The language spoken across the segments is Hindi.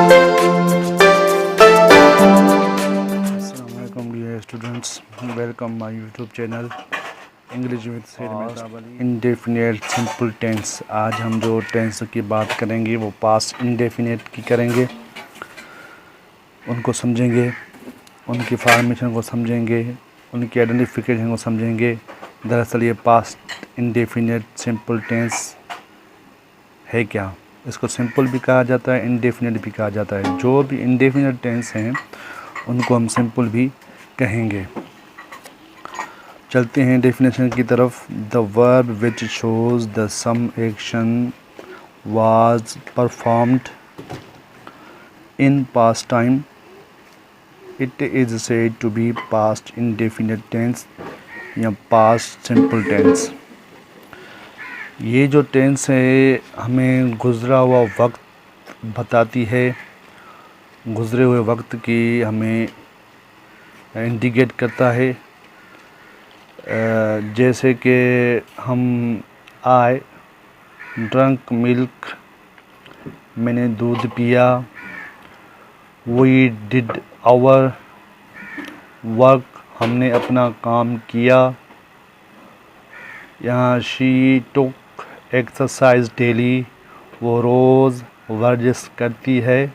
Assalamualaikum dear students, welcome my YouTube channel English with Syed Mehtab Ali. Indefinite simple tense. आज हम जो टेंस की बात करेंगे वो पास्ट इंडेफिनिट की करेंगे, उनको समझेंगे, उनकी फॉर्मेशन को समझेंगे, उनकी आइडेंटिफिकेशन को समझेंगे। दरअसल ये पास्ट इंडेफिनिट सिंपल टेंस है क्या, इसको सिंपल भी कहा जाता है, इंडेफिनिट भी कहा जाता है। जो भी इंडेफिनिट टेंस हैं उनको हम सिंपल भी कहेंगे। चलते हैं डेफिनेशन की तरफ। The verb which shows the some action was performed in past time, it is said to be past indefinite tense या पास्ट सिंपल टेंस। ये जो टेंस है हमें गुज़रा हुआ वक्त बताती है, गुज़रे हुए वक्त की हमें इंडिकेट करता है। जैसे कि हम आई ड्रंक मिल्क, मैंने दूध पिया। वी डिड आवर वर्क, हमने अपना काम किया। यहाँ शी टुक एक्सरसाइज डेली, वो रोज़ वर्जिश करती है।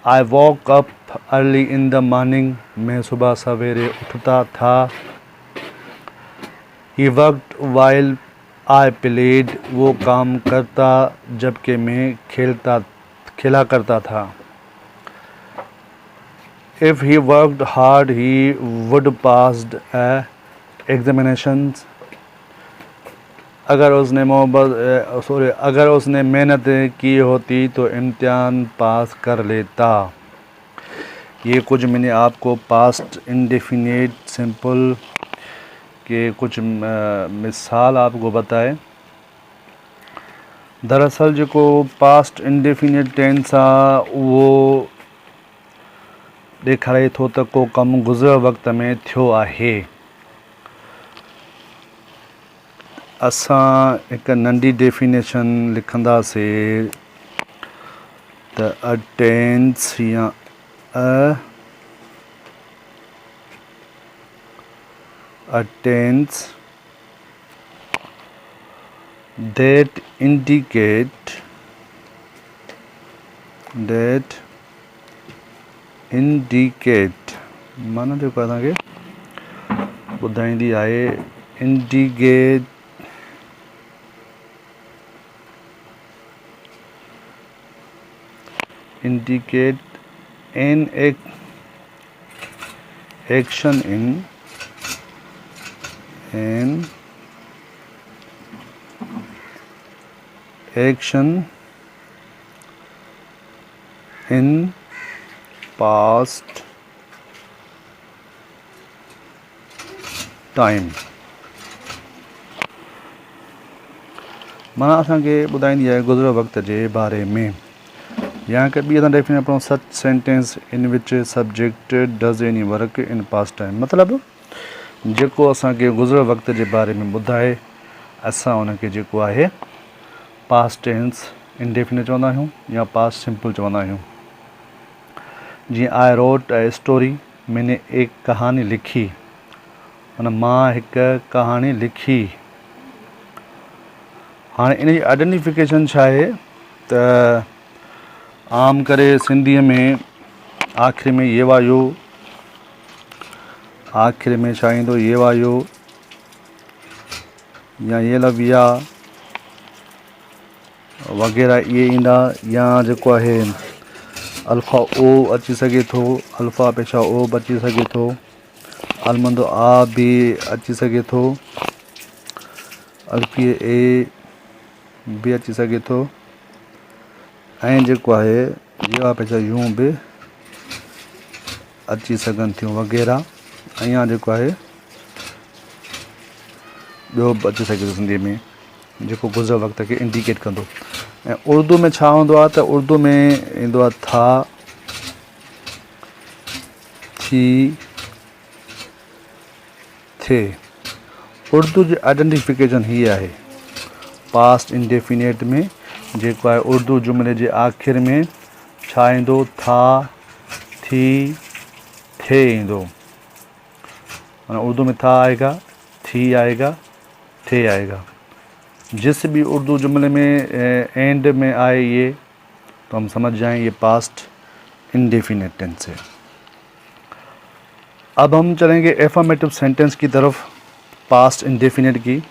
I walk up early in the morning, मैं सुबह सवेरे उठता था। He worked while I played, वो काम करता जबकि मैं खेला करता था। If he worked hard he would passed examinations, अगर उसने मेहनत की होती तो इम्तिहान पास कर लेता। ये कुछ मैंने आपको पास्ट इंडेफिनिट सिंपल के कुछ मिसाल आपको बताए। दरअसल जो पास्ट इंडेफिनिट टेंस आ वो ॾेखारे थो त को कम गुज़िरियल वक्त में थियो आहे। असां हिकु नंढी डेफिनेशन लिखंदासीं त अ टेंस या a tense that indicate माना जेको असांखे ॿुधाईंदी आहे indicate an action in past time। माना असांखे ॿुधाईंदी आहे गुज़िरियल वक्त जे बारे में। या कि ॿी असां डेफिनेशन पढ़ूं, सच sentence in which subject does any work in past time. मतिलबु जेको असांखे गुज़िरियल वक्त जे बारे में ॿुधाए असां उनखे जेको आहे पास्ट टेंस इंडेफिनिट चवंदा आहियूं या पास्ट सिंपल चवंदा आहियूं। जीअं आई रोट ए स्टोरी, मैंने एक कहानी लिखी, माना मां हिकु कहाणी लिखी। हाणे इन जी आइडेंटिफिकेशन छा आहे त आम करे सिंधीअ में आख़िरि में ये वायो, आख़िरि में छा ईंदो ये वायो या ये लविया वग़ैरह इहे ईंदा। या जेको आहे अल्फ़ा ओ अची सघे थो, अल्फ़ा पेशा ओ बि अची सघे थो, अलमंदो आ बि अची सघे थो, अल्फ़ी ए बि अची सघे थो, ऐं जेको आहे या पेशा यूं बि अची सघनि थियूं वग़ैरह। ऐं या जेको आहे ॿियो बि अची सघे थो सिंधीअ में जेको गुज़िरियल वक्त खे इंडिकेट कंदो। ऐं उर्दू में छा हूंदो आहे त उर्दू में ईंदो आहे था, थी, थे। उर्दू जी आइडेंटिफिकेशन हीअ आहे पास्ट इंडेफिनिट में, जेको आहे उर्दू जुमिले जे आख़िर में छा ईंदो, था, थी, थे ईंदो। माना उर्दू में था आएगा, थी आएगा, थे आएगा। जिस भी उर्दू जुमले में एंड में आए ये, तो हम समझ जाएं ये पास्ट इंडेफिनिट टेंस है। अब हम चलेंगे एफर्मेटिव सेंटेंस की तरफ, पास्ट इंडेफिनिट की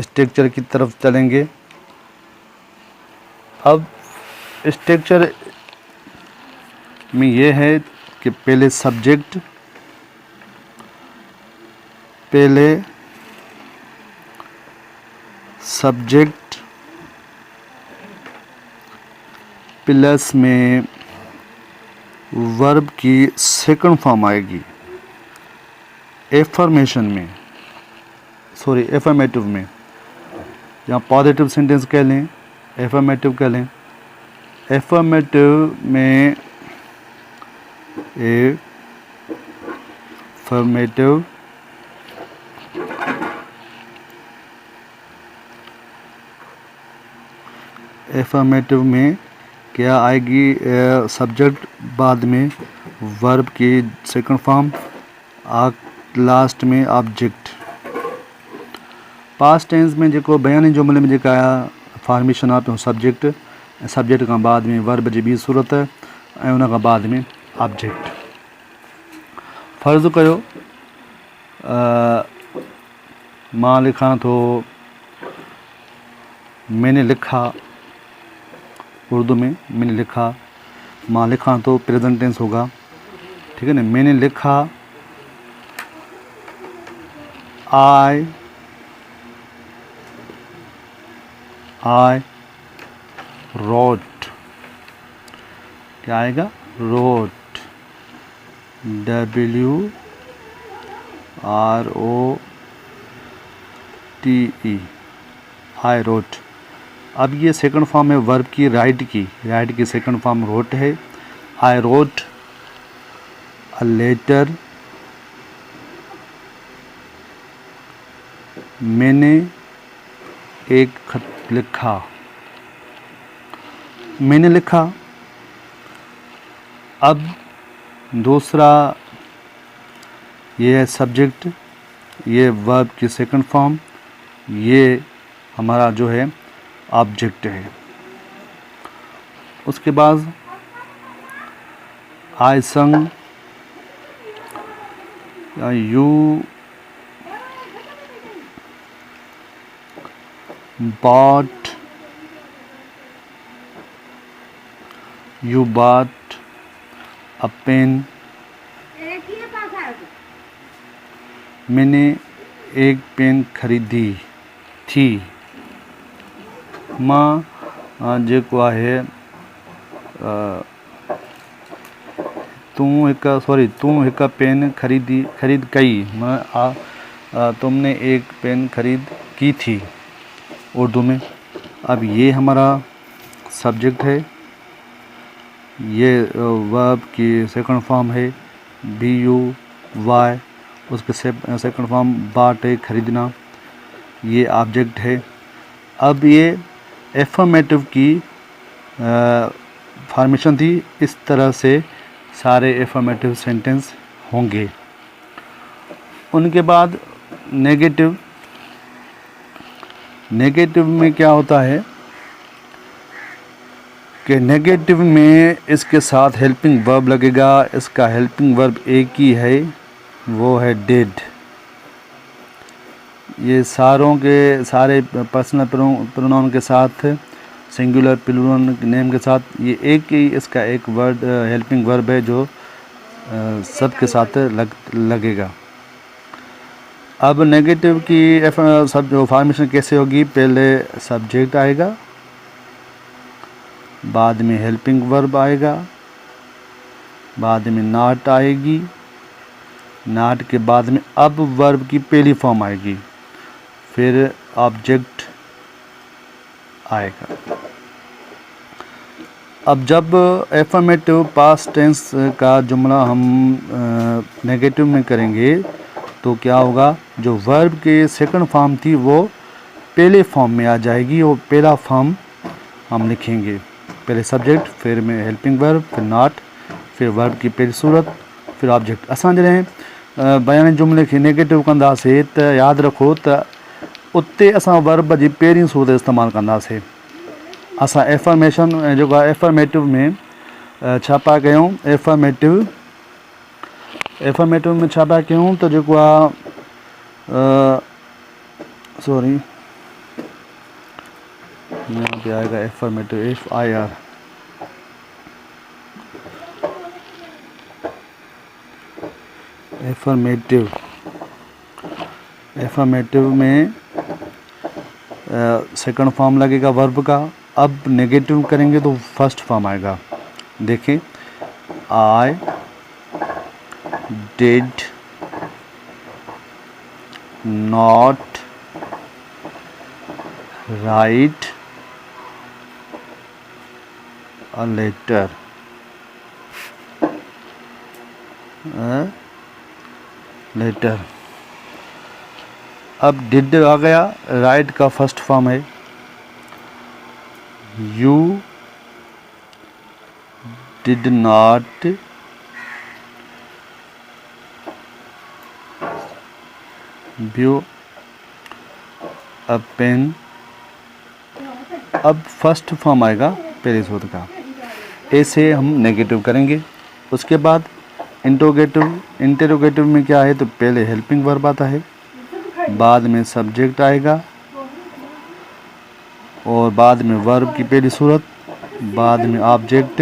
स्ट्रक्चर की तरफ चलेंगे। अब स्ट्रक्चर में ये है कि पहले सब्जेक्ट, प्लस में वर्ब की सेकंड फॉर्म आएगी। एफर्मेटिव में, यहाँ पॉजिटिव सेंटेंस कह लें, एफर्मेटिव कह लें। एफर्मेटिव में एफर्मेटिव में क्या आएगी? सब्जेक्ट, बाद में वर्ब की सेकंड फॉर्म, लास्ट में ऑब्जेक्ट। पास्ट टेंस में जेको बयानी जुमले में जेका फॉर्मेशन आहे तो सब्जेक्ट का बाद में वर्ब जी ॿी सूरत ऐं उन खां बाद में ऑब्जेक्ट। फ़र्ज़ु कयो मां लिखां थो, मैंने लिखा, उर्दू में मैंने लिखा, मां लिखां तो प्रेजेंट टेंस होगा, ठीक है ना। मैंने लिखा, आई रोट, क्या आएगा? Wrote, WROTE, I wrote. अब ये सेकंड फॉर्म है वर्ब की, राइट की सेकंड फॉर्म रोट है। आई रोट अ लेटर, मैंने एक खत लिखा, मैंने लिखा। अब दूसरा ये है सब्जेक्ट, ये वर्ब की सेकंड फॉर्म, ये हमारा जो है ऑब्जेक्ट है। उसके बाद आई संग, यू bought a pen, मैंने एक पेन खरीदी थी। मां जेको आहे तूं हिकु पेन खरीद कई, तुमने एक पेन खरीद की थी उर्दू में। अब ये हमारा सब्जेक्ट है, ये वर्ब की सेकंड फॉर्म है BUY, उसके सेकंड फॉर्म बाट है, खरीदना, ये ऑब्जेक्ट है। अब ये एफर्मेटिव की फॉर्मेशन थी, इस तरह से सारे एफर्मेटिव सेंटेंस होंगे। उनके बाद नेगेटिव में क्या होता है कि नेगेटिव में इसके साथ हेल्पिंग वर्ब लगेगा। इसका हेल्पिंग वर्ब एक ही है, वो है डिड। ये सारे पर्सनल प्रोनाउन के साथ, सिंगुलर प्लूरल नेम के साथ, ये एक ही इसका एक वर्ड हेल्पिंग वर्ब है जो सब के साथ लगेगा। अब नेगेटिव की सब फॉर्मेशन कैसे होगी? पहले सब्जेक्ट आएगा, बाद में हेल्पिंग वर्ब आएगा, बाद में नॉट आएगी, नॉट के बाद में अब वर्ब की पहली फॉर्म आएगी, फिर ऑब्जेक्ट आएगा। अब जब एफर्मेटिव पास्ट टेंस का जुमला हम नेगेटिव में करेंगे तो क्या होगा? जो वर्ब के सेकंड फॉर्म थी वो पहले फॉर्म में आ जाएगी और पहला फॉर्म हम लिखेंगे। पहले सब्जेक्ट, फिर में हेल्पिंग वर्ब, फिर नॉट, फिर वर्ब की पहली सूरत, फिर ऑब्जेक्ट। असां जॾहिं बयान जुमिले खे नेगेटिव कंदासीं त यादि रखो त उते असां वर्ब जी पहिरीं सूरत इस्तेमालु कंदासीं। असां एफर्मेशन जेको आहे एफर्मेटिव में छा पिया कयूं, एफर्मेटिव में छा पिया कयूं त जेको आहे सॉरी यहाँ पे आएगा affirmative, F I R, affirmative में सेकंड फॉर्म लगेगा वर्ब का। अब नेगेटिव करेंगे तो फर्स्ट फॉर्म आएगा। देखिए, I did not write a letter. अब डिड आ गया, राइट का फर्स्ट फॉर्म है, you did not view a pen. अब फर्स्ट फॉर्म आएगा पहले सूरत का। ऐसे हम नेगेटिव करेंगे। उसके बाद इंटरोगेटिव में क्या है, तो पहले हेल्पिंग वर्ब आता है, बाद में सब्जेक्ट आएगा, और बाद में वर्ब की पहली सूरत, बाद में ऑब्जेक्ट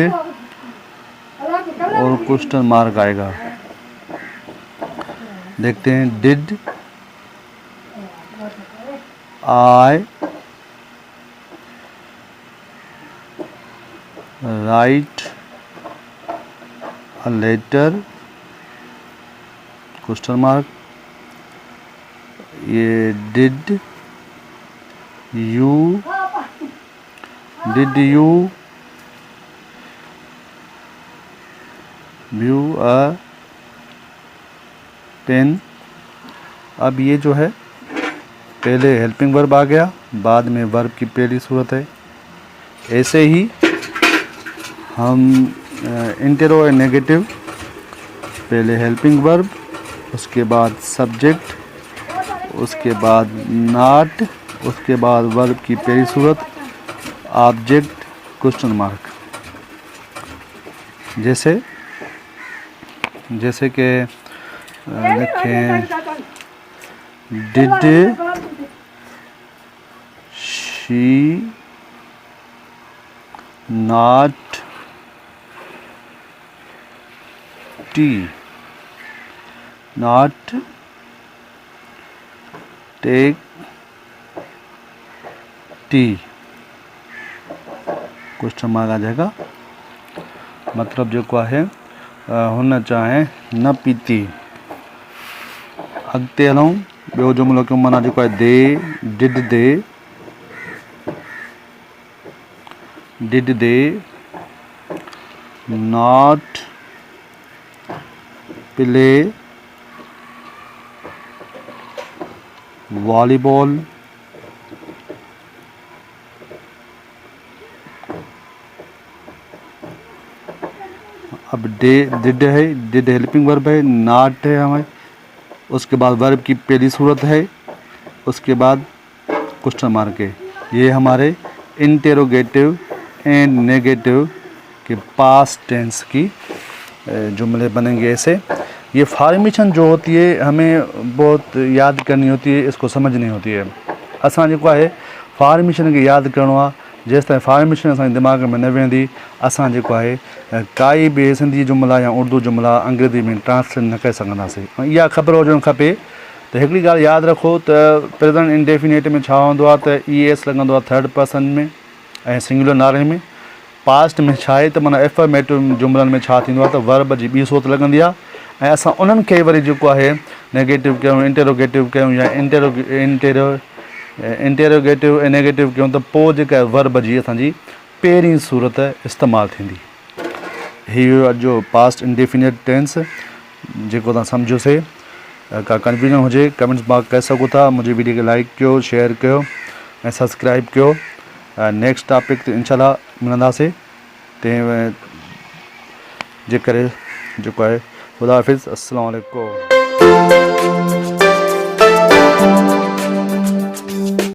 और क्वेश्चन मार्क आएगा। देखते हैं, did I write a letter, question mark. ये did you view a pen. अब ये जो है पहले हेल्पिंग वर्ब आ गया, बाद में वर्ब की पहली सूरत है। ऐसे ही हम इंटेरो और नेगेटिव, पहले हेल्पिंग वर्ब, उसके बाद सब्जेक्ट, उसके बाद नॉट, उसके बाद वर्ब की पहली सूरत, ऑब्जेक्ट, क्वेश्चन मार्क। जैसे कि लिखें, did she not take tea, question mark आ जाएगा। मतलब जो है हुन चाहे न पीती। अॻिते हलूं, ॿियो जुमिलो कयूं, माना जेको आहे did they not play volleyball. अब डिड है, डिड हेल्पिंग वर्ब है, नॉट है हमें, उसके बाद वर्ब की पहली सूरत है, उसके बाद क्वेश्चन मार्क है। ये हमारे इंटेरोगेटिव एंड नेगेटिव के पास्ट टेंस की जुमले बनेंगे। ऐसे ये फॉर्मेशन जो होती है हमें बहुत याद करनी होती है, इसको समझनी होती है। असां जेको आहे फॉर्मेशन खे यादि करिणो आहे। जेसि ताईं फॉर्मेशन असांजे दिमाग़ में न वेंदी, असां जेको आहे काई बि सिंधी जुमिला या उर्दू जुमिला अंग्रेज़ी में ट्रांसलेट न करे सघंदासीं। ऐं इहा ख़बर हुजणु खपे त हिकिड़ी ॻाल्हि यादि रखो त प्रेज़ेंट इंडेफिनिट में छा हूंदो आहे त ई एस लॻंदो आहे थर्ड पर्सन में ऐं सिंगुलर नाले में। पास्ट में छा आहे त माना एफर्मेटिव जुमिलनि में छा थींदो आहे त वर्ब जी ॿी सूरत लॻंदी आहे, ऐं असां उन्हनि खे वरी जेको आहे नेगेटिव कयूं, इंटेरोगेटिव कयूं या इंटेरोगेटिव ऐं नेगेटिव कयूं त पोइ जेका वर्ब जी असांजी पहिरीं सूरत इस्तेमालु थींदी। हीअ जो पास्ट इंडेफिनिट टेंस जेको तव्हां सम्झोसीं। का कंफ्यूजन हुजे कमेंट्स बॉक्स करे सघो था। मुंहिंजी वीडियो खे लाइक कयो, शेयर कयो ऐं सब्सक्राइब कयो। नेक्स्ट टॉपिक ते इंशाल्लाह मिलंदासीं। ते जे करे जो है। खुदा हाफिज़, अस्सलाम वालेकुम।